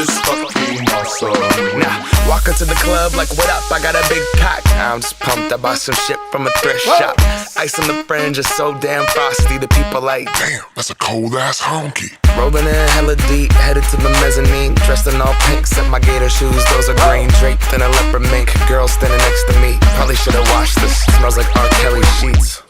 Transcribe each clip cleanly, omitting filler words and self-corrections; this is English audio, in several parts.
is fucking awesome. Now, walk into the club like, what up? I got a big cock. I'm just pumped. I bought some shit from a thrift shop. Ice on the fringe is so damn frosty. The people like, Damn, that's a cold ass honky. rolling in hella deep, headed to the mezzanine. Dressed in all pink, except my gator shoes, those are green. Draped in a leopard mink, girl standing next to me. Probably should've washed this, smells like R. Kelly sheets.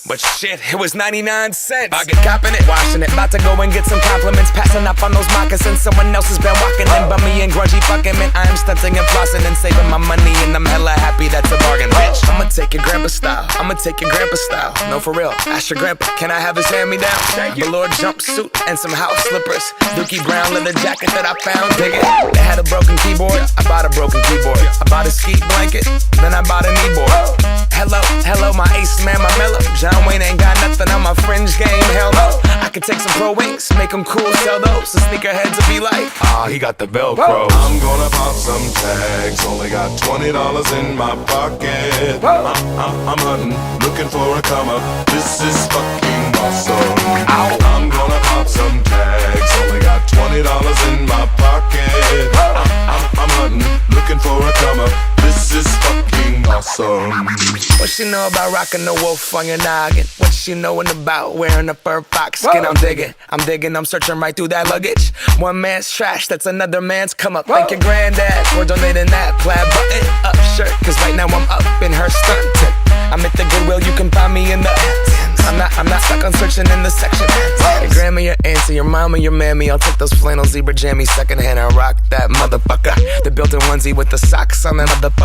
But shit, it was 99 cents. I get copping it, washing it. About to go and get some compliments. Passing up on those moccasins. Someone else has been walking in. Bummy and grungy fucking man. I am stunting and flossing and saving my money. And I'm hella happy that's a bargain, bitch. I'ma take your grandpa style. I'ma take your grandpa style. No, for real. Ask your grandpa, can I have his hand-me-down? Velour jumpsuit and some house slippers. Dookie brown leather jacket that I found. Dig it. They had a broken keyboard. I bought a broken keyboard. I bought a ski blanket. Then I bought a kneeboard. Hello, my ace man, my mellow. John Wayne ain't got nothing on my fringe game, hell no. I could take some pro wings, make them cool, sell those. The sneakerheads will be like, he got the Velcro. I'm gonna pop some tags, only got $20 in my pocket. I'm hunting, looking for a come up. This is fucking awesome. I'm gonna pop some tags, only got $20 in my pocket. I'm hunting, looking for a come up. This is fucking awesome. What she know about rocking the wolf on your noggin? What she knowin' about wearing a fur fox skin? I'm digging, I'm searching right through that luggage. One man's trash, that's another man's come up. Thank your granddad for donating that plaid button up shirt. Cause right now I'm up in her skirt. I'm at the Goodwill, you can find me in the I'm not stuck on searching in the section. Your grandma, your auntie, your mama, your mammy. I'll take those flannel zebra jammies secondhand and rock that motherfucker. The built-in onesie with the socks on that motherfucker.